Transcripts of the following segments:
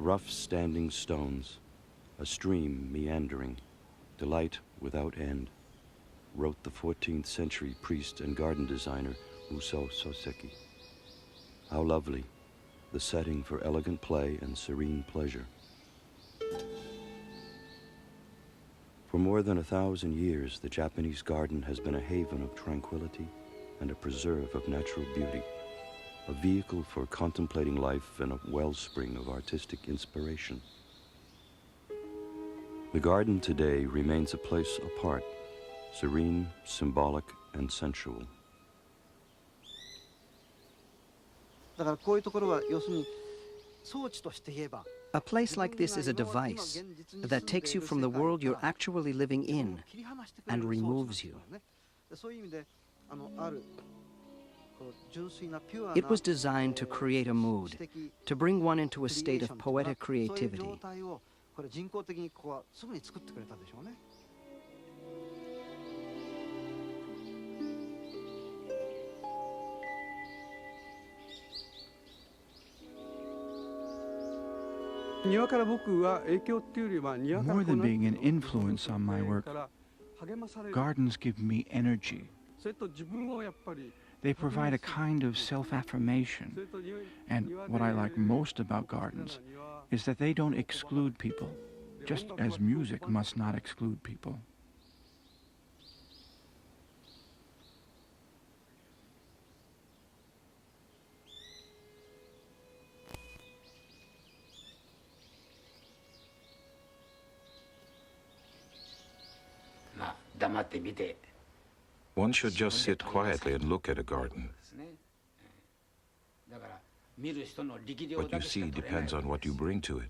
rough standing stones, a stream meandering, delight without end, wrote the 14th century priest and garden designer Musō Soseki. How lovely, the setting for elegant play and serene pleasure. For more than 1,000 years, the Japanese garden has been a haven of tranquility and a preserve of natural beauty, a vehicle for contemplating life and a wellspring of artistic inspiration. The garden today remains a place apart, serene, symbolic, and sensual. A place like this is a device that takes you from the world you're actually living in and removes you. It was designed to create a mood, to bring one into a state of poetic creativity. More than being an influence on my work, gardens give me energy. They provide a kind of self-affirmation. And what I like most about gardens is that they don't exclude people, just as music must not exclude people. One should just sit quietly and look at a garden. What you see depends on what you bring to it.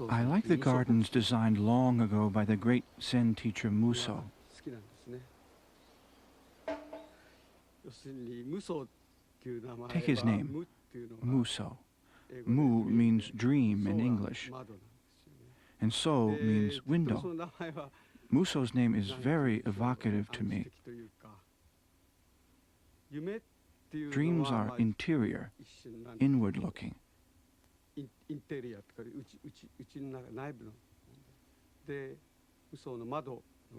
I like the gardens designed long ago by the great Zen teacher Musō. Take his name, Musō. Mu means dream in English, and so means window. Musō's name is very evocative to me. Dreams are interior, inward-looking,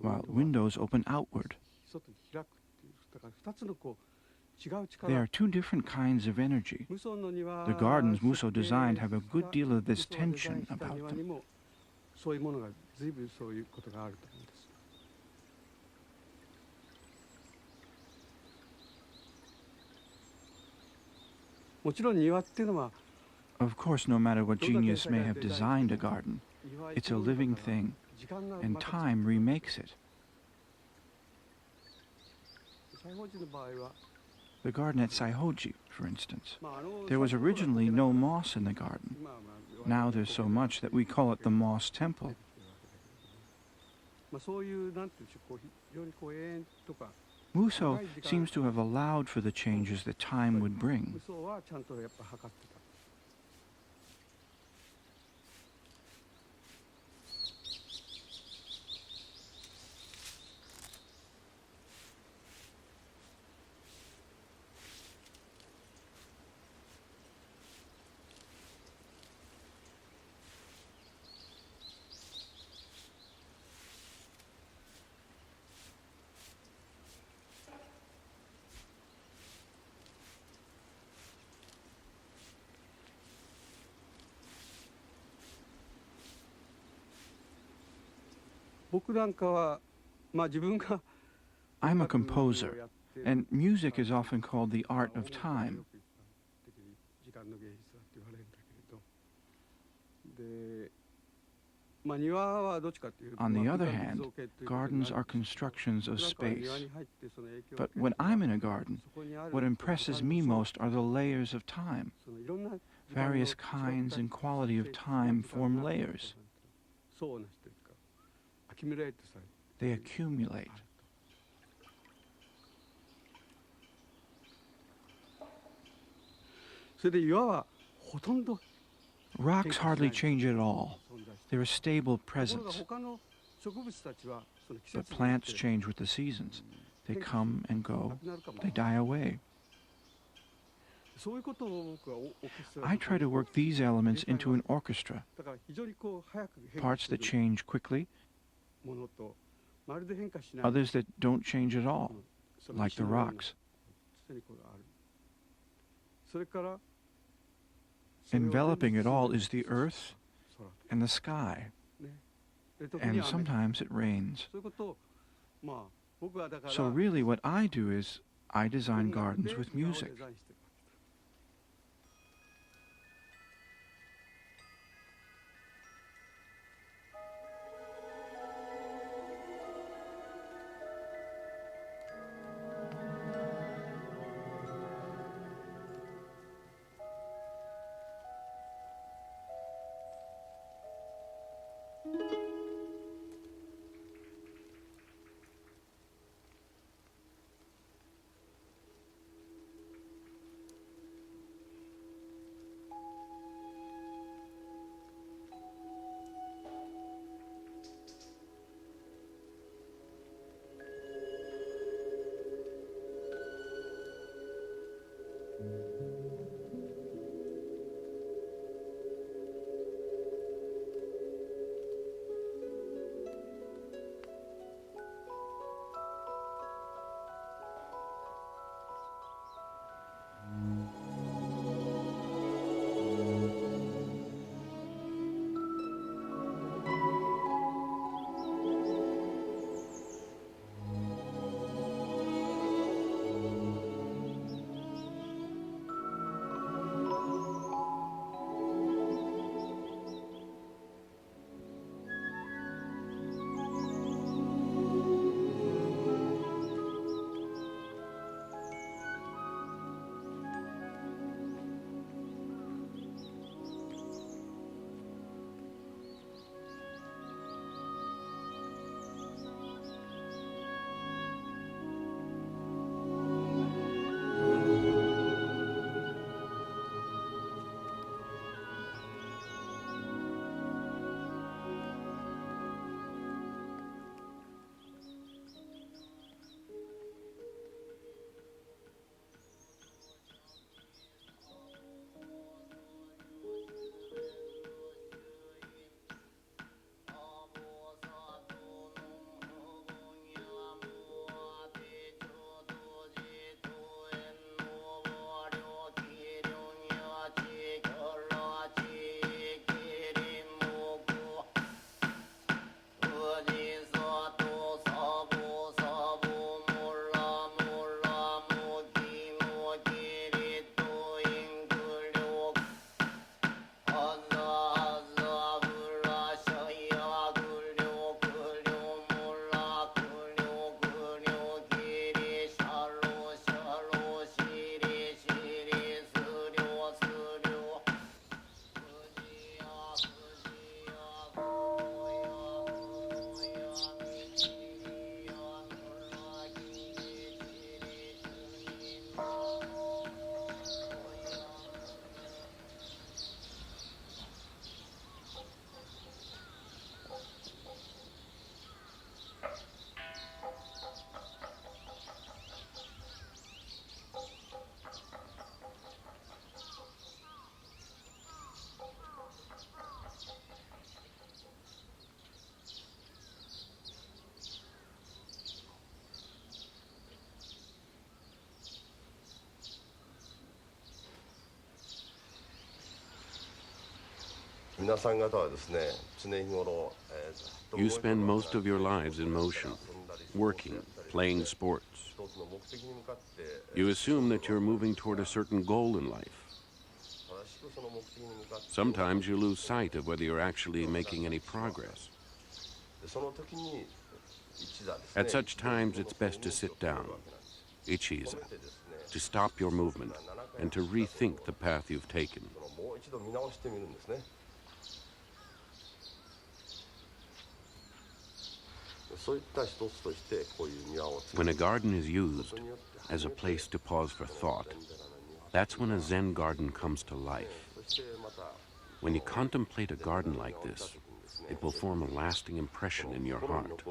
while windows open outward. There are two different kinds of energy. The gardens Muso designed have a good deal of this tension about them. Of course, no matter what genius may have designed a garden, it's a living thing, and time remakes it. The garden at Saiho-ji, for instance. There was originally no moss in the garden. Now there's so much that we call it the Moss Temple. Muso seems to have allowed for the changes that time would bring. I'm a composer, and music is often called the art of time. On the other hand, gardens are constructions of space. But when I'm in a garden, what impresses me most are the layers of time. Various kinds and quality of time form layers. They accumulate. Rocks hardly change at all. They're a stable presence. But plants change with the seasons. They come and go. They die away. I try to work these elements into an orchestra. Parts that change quickly, others that don't change at all, like the rocks. Enveloping it all is the earth and the sky, and sometimes it rains. So really what I do is I design gardens with music. You spend most of your lives in motion, working, playing sports. You assume that you're moving toward a certain goal in life. Sometimes you lose sight of whether you're actually making any progress. At such times, it's best to sit down, ichiza, to stop your movement and to rethink the path you've taken. When a garden is used as a place to pause for thought, that's when a Zen garden comes to life. When you contemplate a garden like this, it will form a lasting impression in your heart.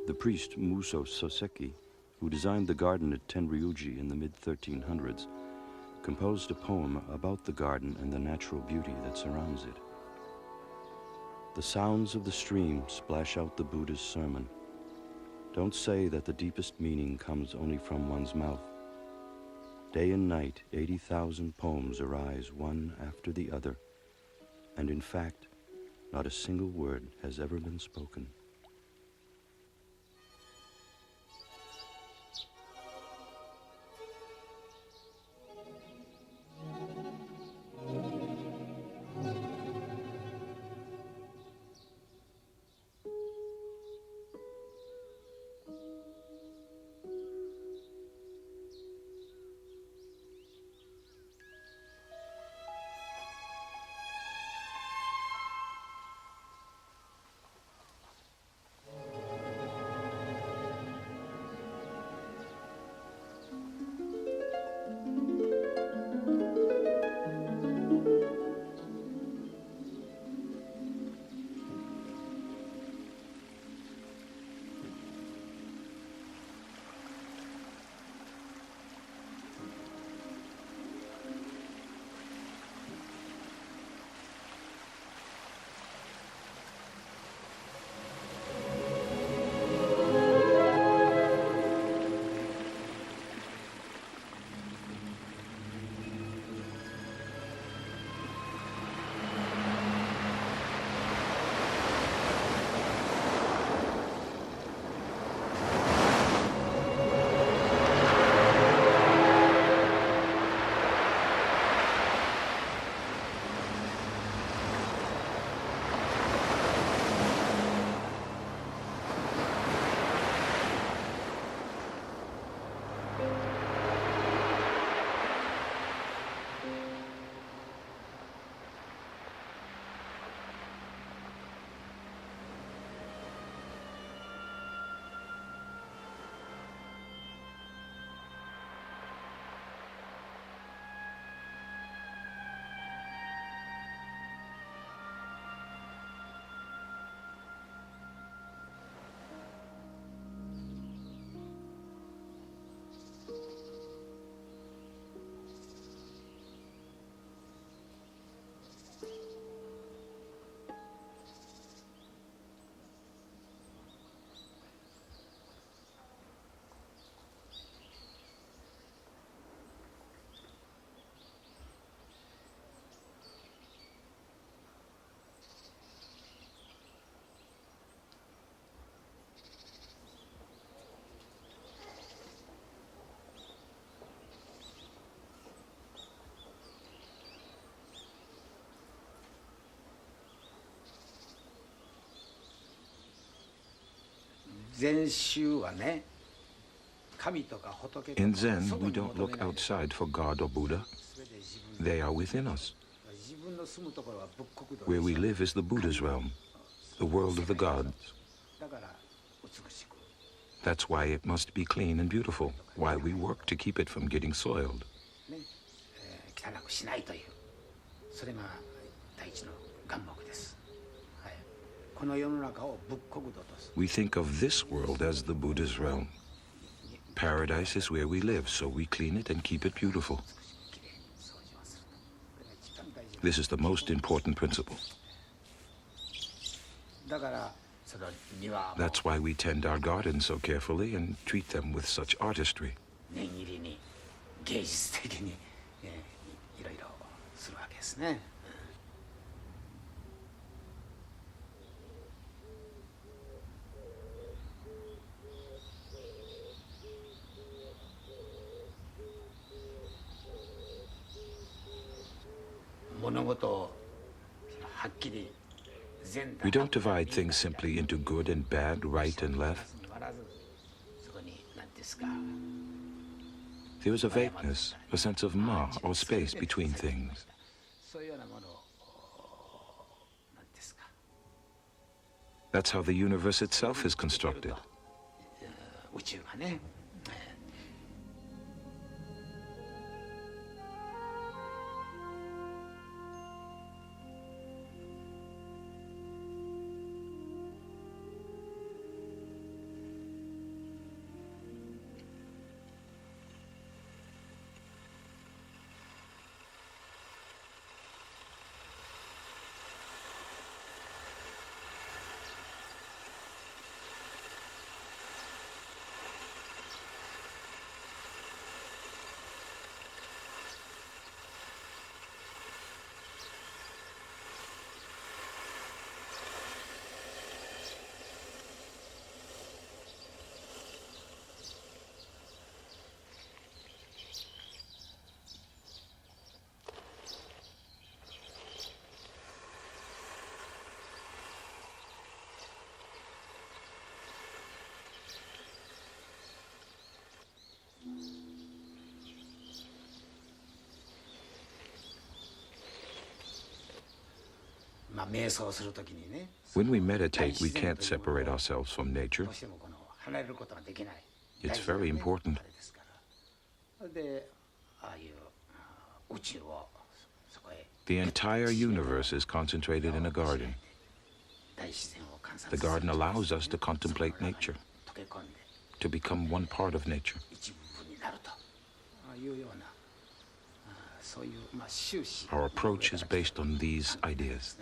The priest Muso Soseki, who designed the garden at Tenryuji in the mid-1300s, composed a poem about the garden and the natural beauty that surrounds it. The sounds of the stream splash out the Buddha's sermon. Don't say that the deepest meaning comes only from one's mouth. Day and night, 80,000 poems arise one after the other, and in fact, not a single word has ever been spoken. In Zen, we don't look outside for God or Buddha. They are within us. Where we live is the Buddha's realm, the world of the gods. That's why it must be clean and beautiful, why we work to keep it from getting soiled. We think of this world as the Buddha's realm. Paradise is where we live, so we clean it and keep it beautiful. This is the most important principle. That's why we tend our gardens so carefully and treat them with such artistry. We don't divide things simply into good and bad, right and left. There is a vagueness, a sense of ma, or space between things. That's how the universe itself is constructed. When we meditate, we can't separate ourselves from nature. It's very important. The entire universe is concentrated in a garden. The garden allows us to contemplate nature, to become one part of nature. Our approach is based on these ideas.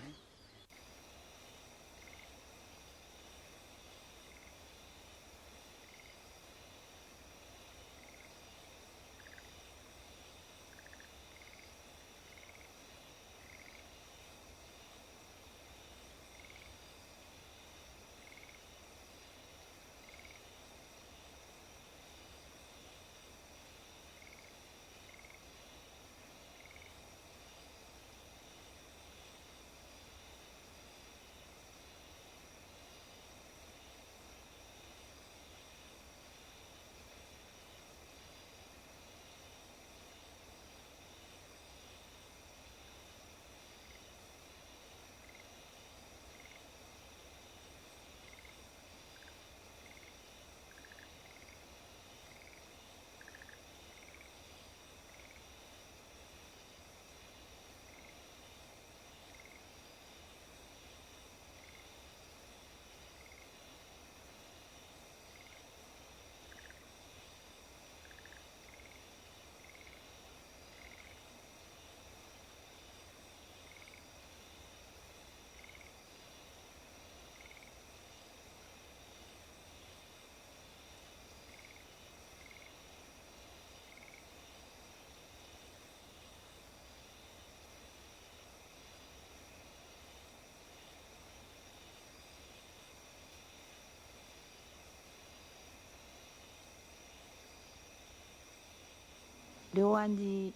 In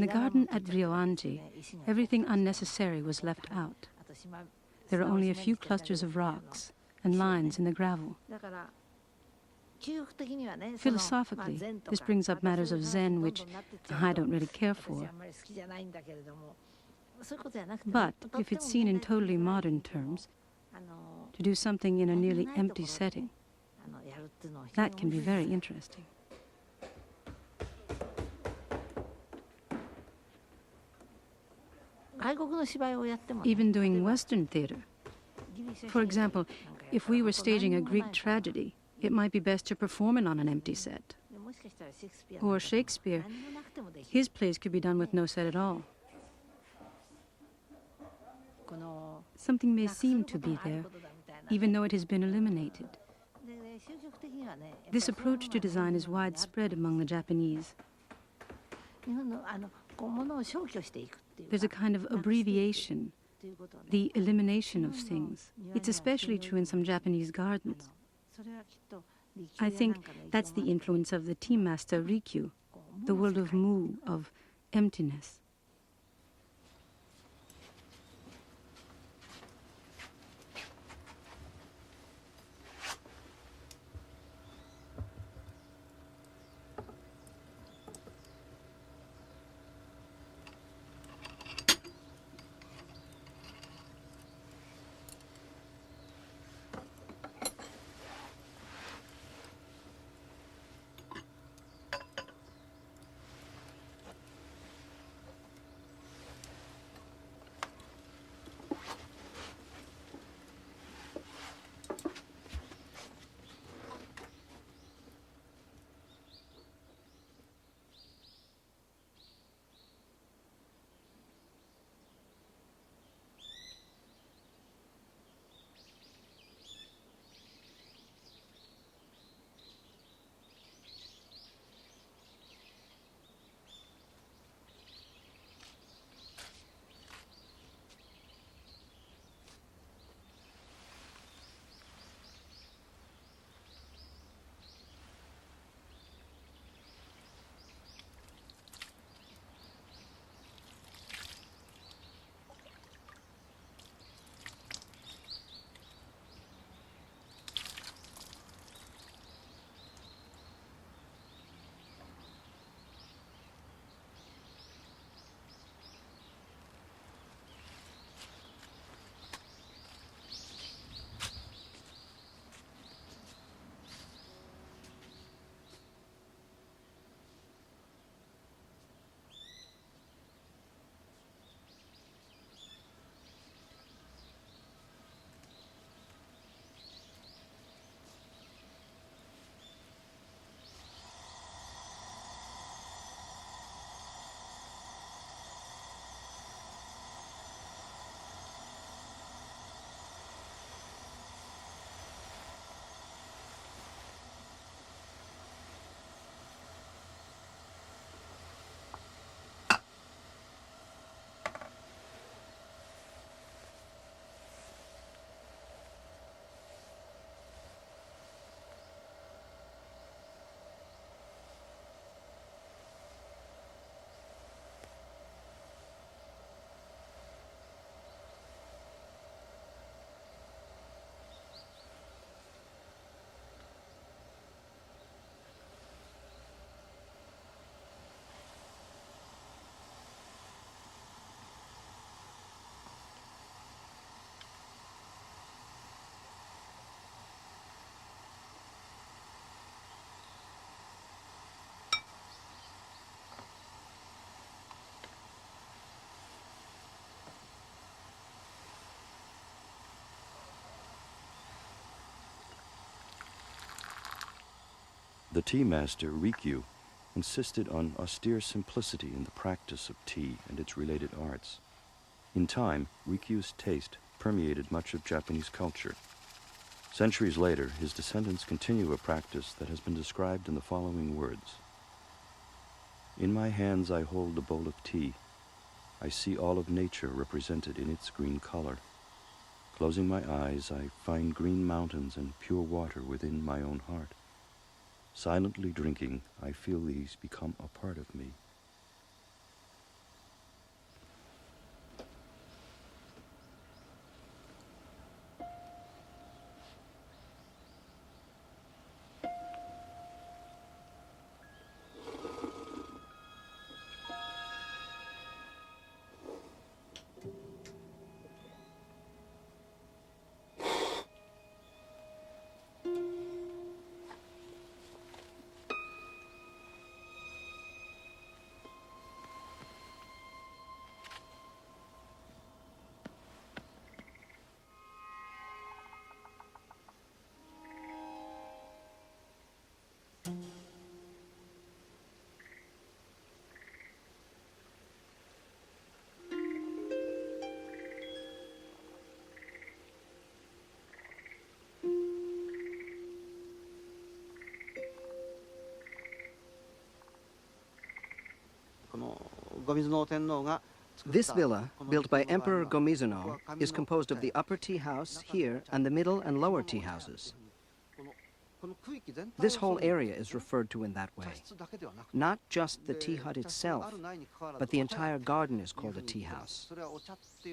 the garden at Ryoanji, everything unnecessary was left out. There are only a few clusters of rocks and lines in the gravel. Philosophically, this brings up matters of Zen which I don't really care for. But if it's seen in totally modern terms, to do something in a nearly empty setting, that can be very interesting. Even doing Western theater. For example, if we were staging a Greek tragedy, it might be best to perform it on an empty set. Or Shakespeare, his plays could be done with no set at all. Something may seem to be there, even though it has been eliminated. This approach to design is widespread among the Japanese. There's a kind of abbreviation, the elimination of things. It's especially true in some Japanese gardens. I think that's the influence of the team master Rikyu, the world of mu, of emptiness. The tea master, Rikyu, insisted on austere simplicity in the practice of tea and its related arts. In time, Rikyu's taste permeated much of Japanese culture. Centuries later, his descendants continue a practice that has been described in the following words. In my hands I hold a bowl of tea. I see all of nature represented in its green color. Closing my eyes, I find green mountains and pure water within my own heart. Silently drinking, I feel these become a part of me. This villa, built by Emperor Go-Mizuno, is composed of the upper tea house here and the middle and lower tea houses. This whole area is referred to in that way. Not just the tea hut itself, but the entire garden is called a tea house.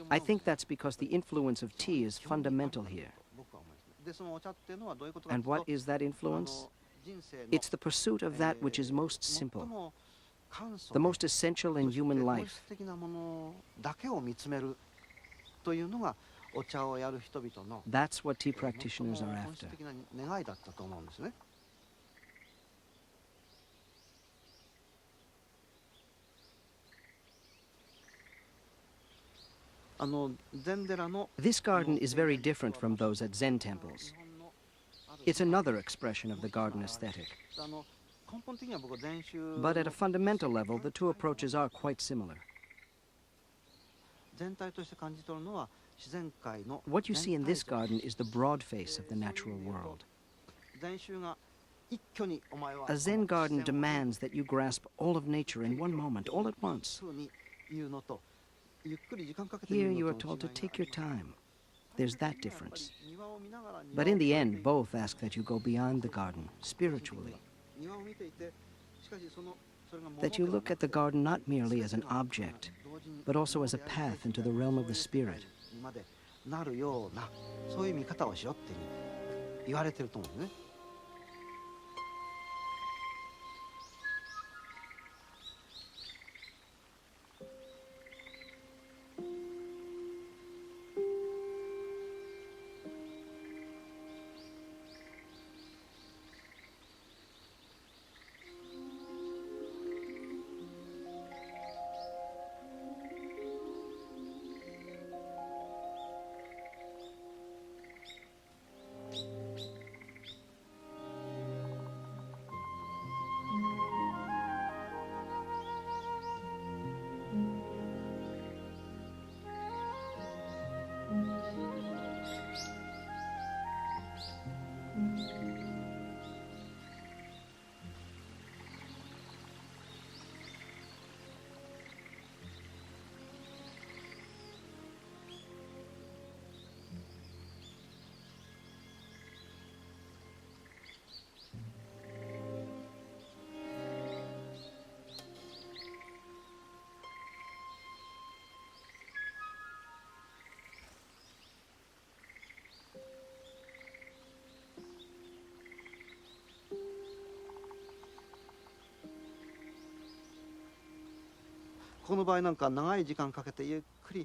I think that's because the influence of tea is fundamental here. And what is that influence? It's the pursuit of that which is most simple, the most essential in human life. That's what tea practitioners are after. This garden is very different from those at Zen temples. It's another expression of the garden aesthetic. But at a fundamental level, the two approaches are quite similar. What you see in this garden is the broad face of the natural world. A Zen garden demands that you grasp all of nature in one moment, all at once. Here you are told to take your time. There's that difference. But in the end, both ask that you go beyond the garden, spiritually. That you look at the garden not merely as an object, but also as a path into the realm of the spirit.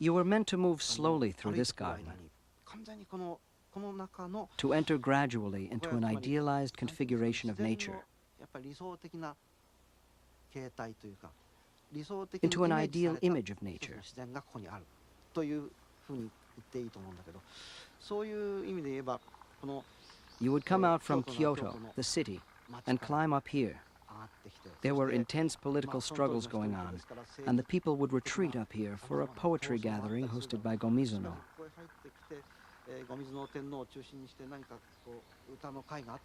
You were meant to move slowly through this garden, to enter gradually into an idealized configuration of nature, into an ideal image of nature. You would come out from Kyoto, the city, and climb up here. There were intense political struggles going on, and the people would retreat up here for a poetry gathering hosted by Go-Mizuno.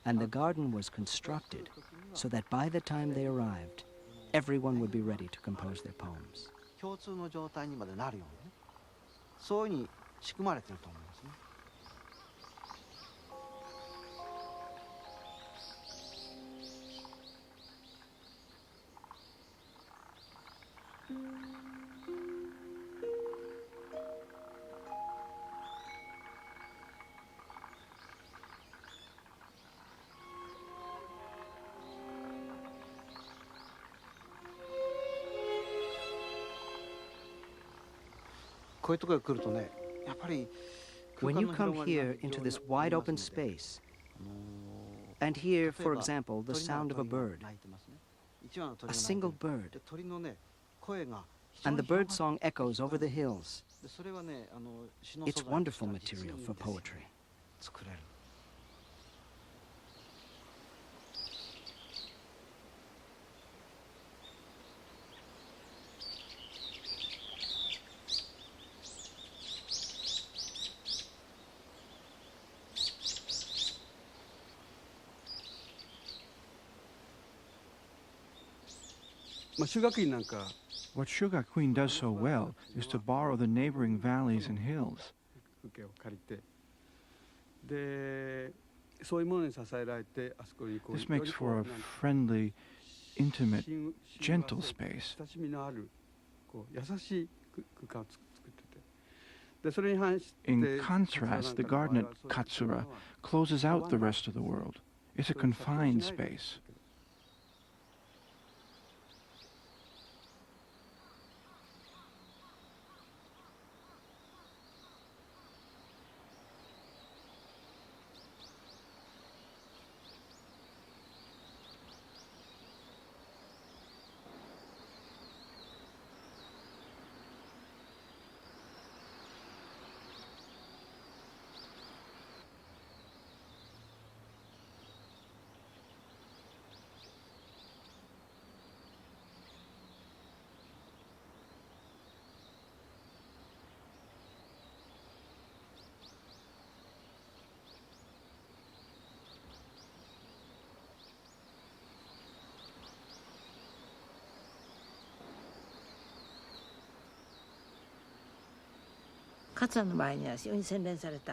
And the garden was constructed so that by the time they arrived, everyone would be ready to compose their poems. When you come here into this wide open space, and hear, for example, the sound of a bird, a single bird, and the bird song echoes over the hills, it's wonderful material for poetry. What Shugaku-in does so well is to borrow the neighboring valleys and hills. This makes for a friendly, intimate, gentle space. In contrast, the garden at Katsura closes out the rest of the world. It's a confined space.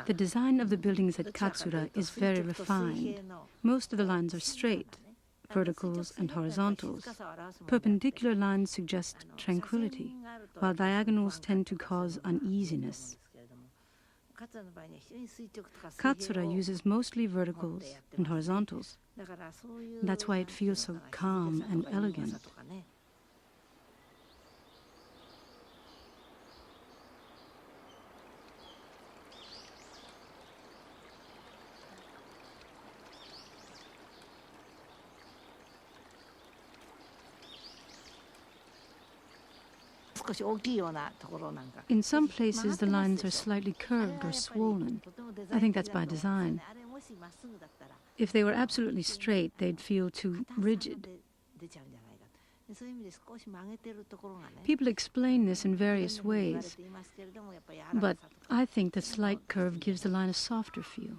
The design of the buildings at Katsura is very refined. Most of the lines are straight, verticals and horizontals. Perpendicular lines suggest tranquility, while diagonals tend to cause uneasiness. Katsura uses mostly verticals and horizontals. That's why it feels so calm and elegant. In some places, the lines are slightly curved or swollen. I think that's by design. If they were absolutely straight, they'd feel too rigid. People explain this in various ways, but I think the slight curve gives the line a softer feel.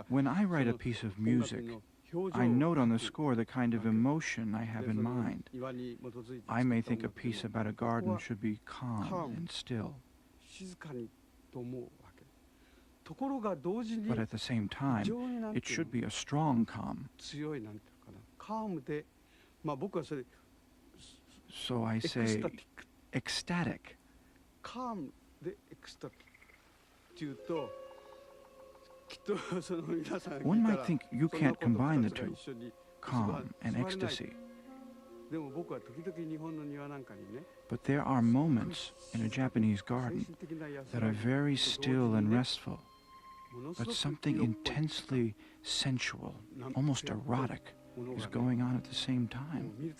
When I write a piece of music, I note on the score the kind of emotion I have in mind. I may think a piece about a garden should be calm and still. But at the same time, it should be a strong calm. So I say ecstatic. One might think you can't combine the two, calm and ecstasy. But there are moments in a Japanese garden that are very still and restful, but something intensely sensual, almost erotic, is going on at the same time.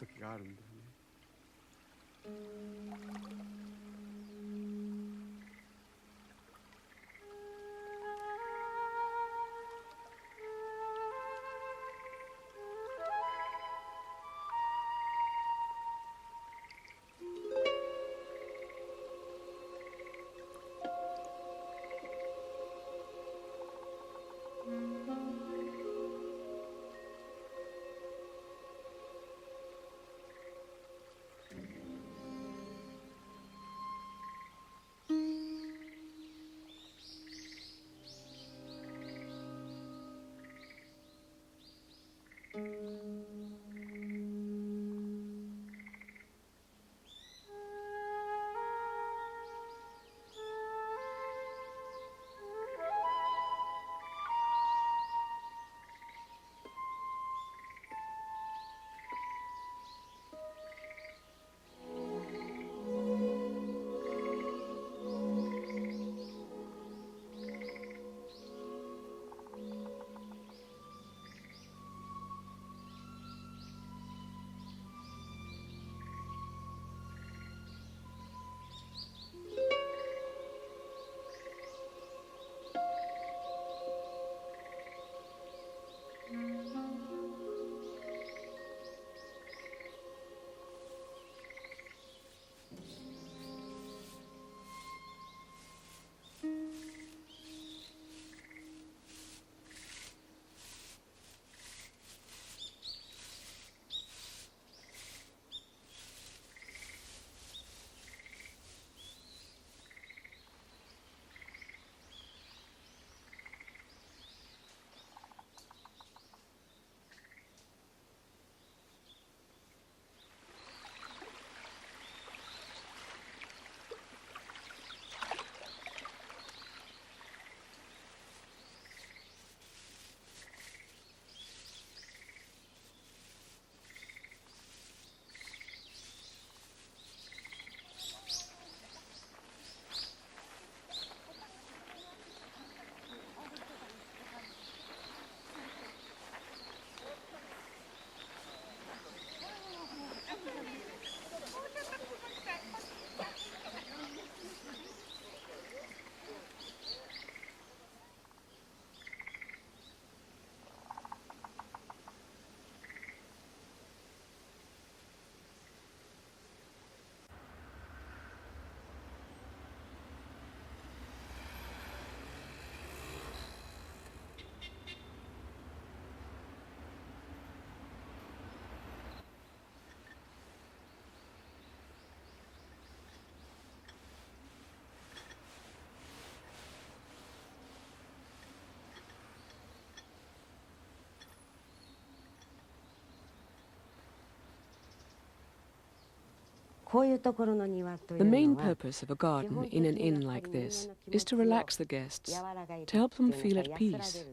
The main purpose of a garden in an inn like this is to relax the guests, to help them feel at peace.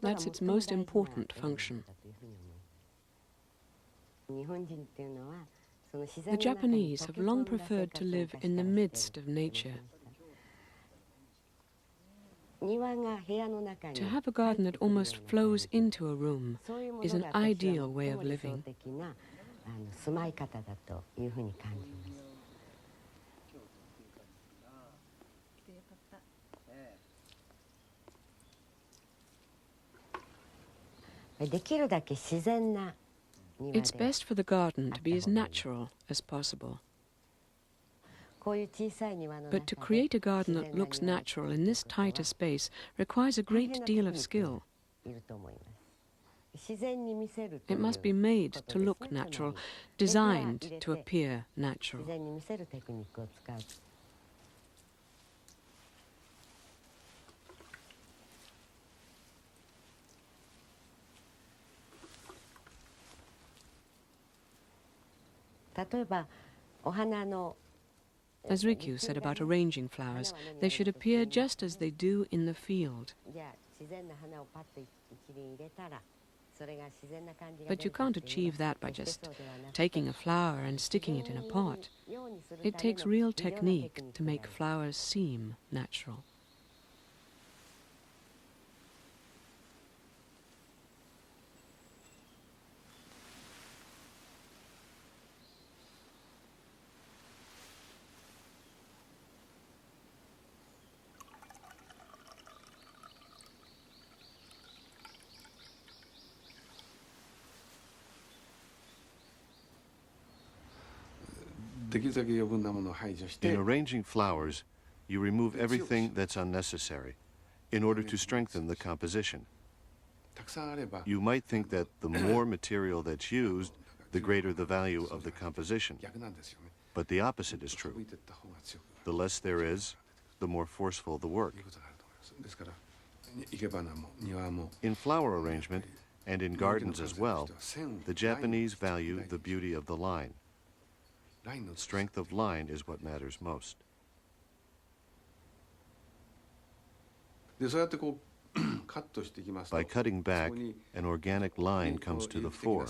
That's its most important function. The Japanese have long preferred to live in the midst of nature. To have a garden that almost flows into a room is an ideal way of living. It's best for the garden to be as natural as possible. But to create a garden that looks natural in this tighter space requires a great deal of skill. It must be made to look natural, designed to appear natural. As Rikyu said about arranging flowers, they should appear just as they do in the field. But you can't achieve that by just taking a flower and sticking it in a pot. It takes real technique to make flowers seem natural. In arranging flowers, you remove everything that's unnecessary in order to strengthen the composition. You might think that the more material that's used, the greater the value of the composition. But the opposite is true. The less there is, the more forceful the work. In flower arrangement, and in gardens as well, the Japanese value the beauty of the line. Strength of line is what matters most. By cutting back, an organic line comes to the fore.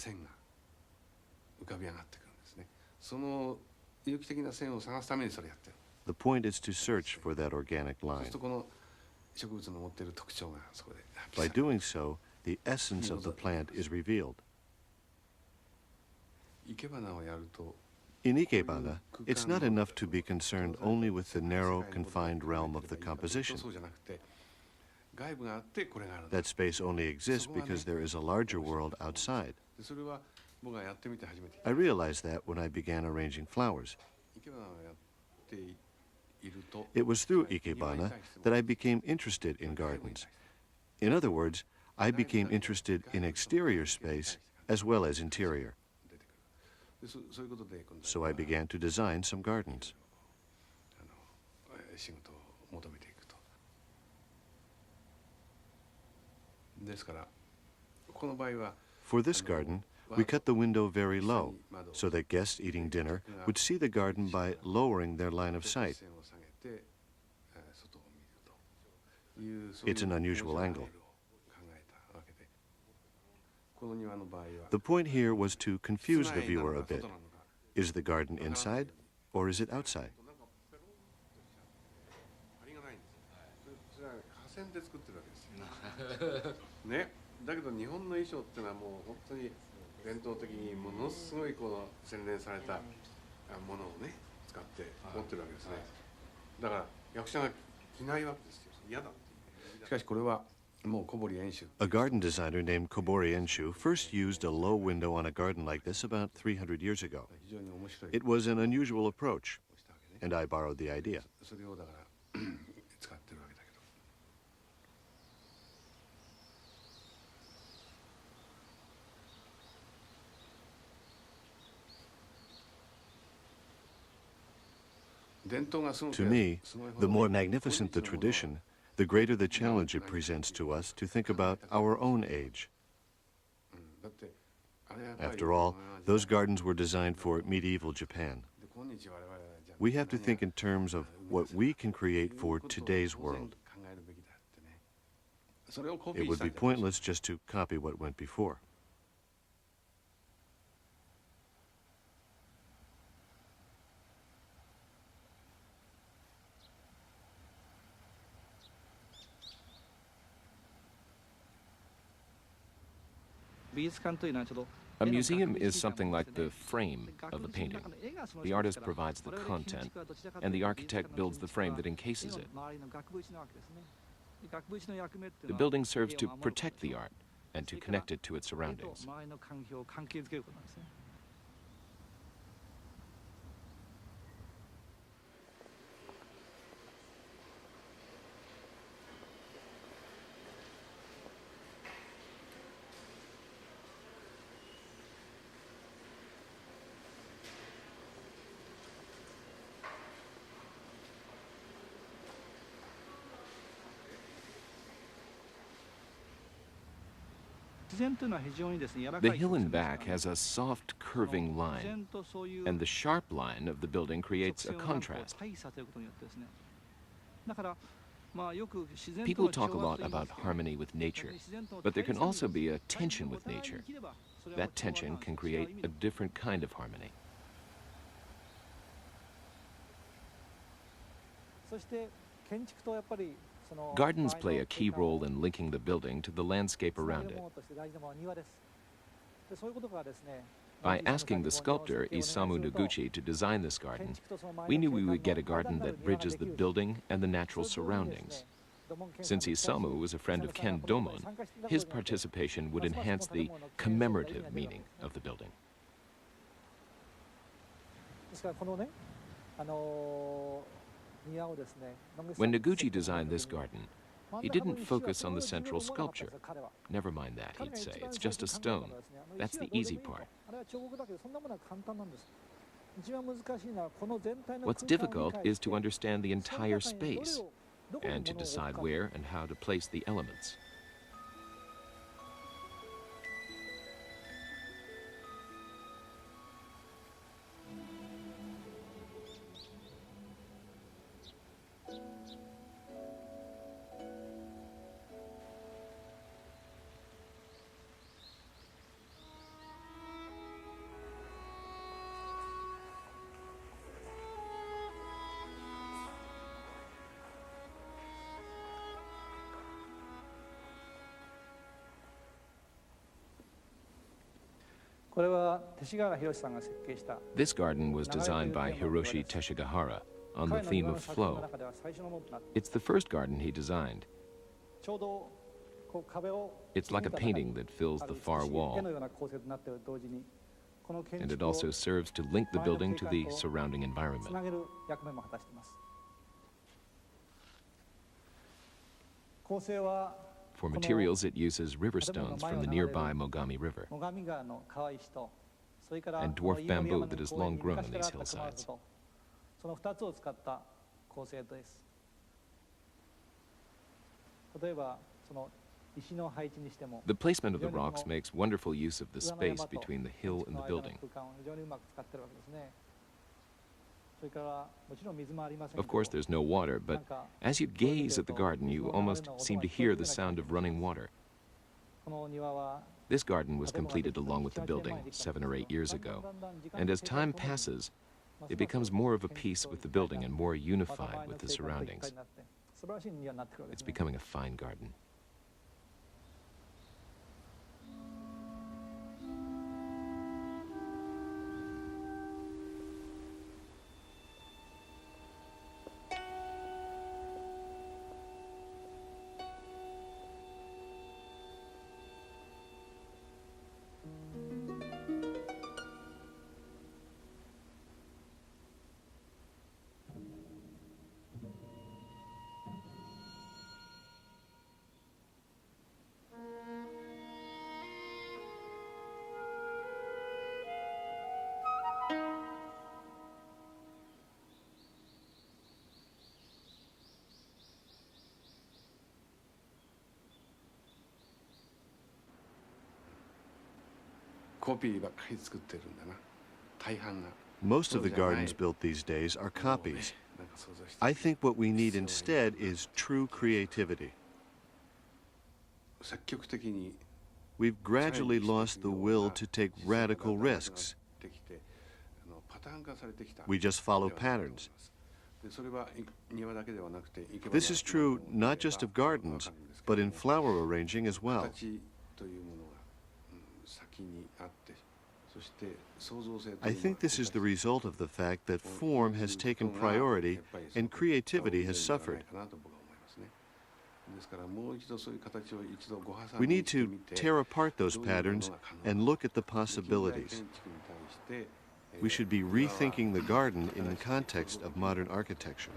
The point is to search for that organic line. By doing so, the essence of the plant is revealed. In ikebana, it's not enough to be concerned only with the narrow, confined realm of the composition. That space only exists because there is a larger world outside. I realized that when I began arranging flowers. It was through ikebana that I became interested in gardens. In other words, I became interested in exterior space as well as interior. So I began to design some gardens. For this garden, we cut the window very low so that guests eating dinner would see the garden by lowering their line of sight. It's an unusual angle. The point here was to confuse the viewer a bit. Is the garden inside or is it outside? A garden designer named Kobori Enshu first used a low window on a garden like this about 300 years ago. It was an unusual approach, and I borrowed the idea. To me, the more magnificent the tradition, the greater the challenge it presents to us to think about our own age. After all, those gardens were designed for medieval Japan. We have to think in terms of what we can create for today's world. It would be pointless just to copy what went before. A museum is something like the frame of a painting. The artist provides the content, and the architect builds the frame that encases it. The building serves to protect the art and to connect it to its surroundings. The hill in back has a soft, curving line, and the sharp line of the building creates a contrast. People talk a lot about harmony with nature, but there can also be a tension with nature. That tension can create a different kind of harmony. Gardens play a key role in linking the building to the landscape around it. By asking the sculptor Isamu Noguchi to design this garden, we knew we would get a garden that bridges the building and the natural surroundings. Since Isamu was a friend of Ken Domon, his participation would enhance the commemorative meaning of the building. When Noguchi designed this garden, he didn't focus on the central sculpture. Never mind that, he'd say. It's just a stone. That's the easy part. What's difficult is to understand the entire space and to decide where and how to place the elements. This garden was designed by Hiroshi Teshigahara on the theme of flow. It's the first garden he designed. It's like a painting that fills the far wall, and it also serves to link the building to the surrounding environment. For materials, it uses river stones from the nearby Mogami River and dwarf bamboo that is long grown on these hillsides. The placement of the rocks makes wonderful use of the space between the hill and the building. Of course, there's no water, but as you gaze at the garden, you almost seem to hear the sound of running water. This garden was completed along with the building 7 or 8 years ago, and as time passes, it becomes more of a piece with the building and more unified with the surroundings. It's becoming a fine garden. Most of the gardens built these days are copies. I think what we need instead is true creativity. We've gradually lost the will to take radical risks. We just follow patterns. This is true not just of gardens, but in flower arranging as well. I think this is the result of the fact that form has taken priority and creativity has suffered. We need to tear apart those patterns and look at the possibilities. We should be rethinking the garden in the context of modern architecture.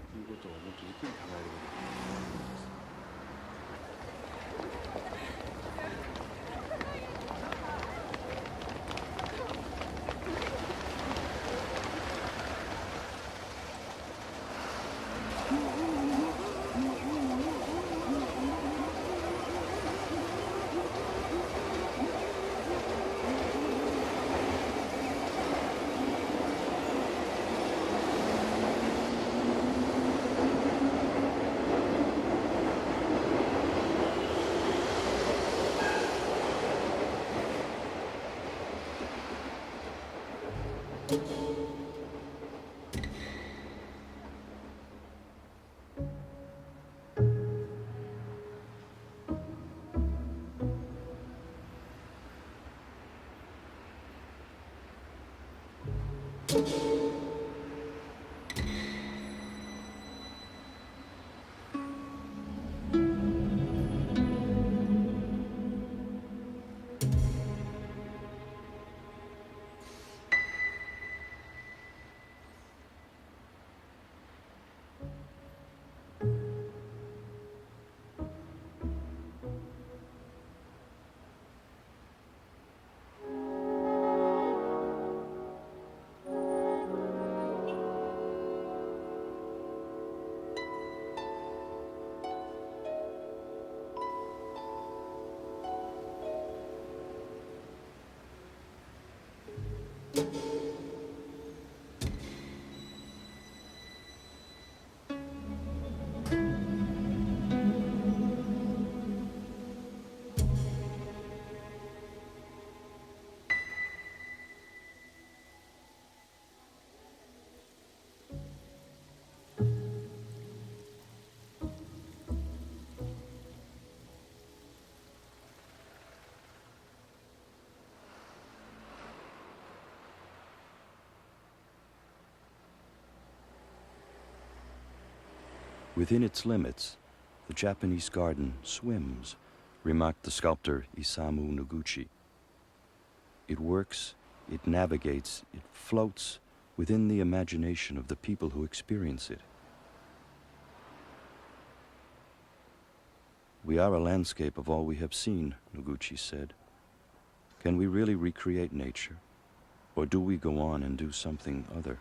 Within its limits, the Japanese garden swims, remarked the sculptor Isamu Noguchi. It works, it navigates, it floats within the imagination of the people who experience it. We are a landscape of all we have seen, Noguchi said. Can we really recreate nature? Or do we go on and do something other?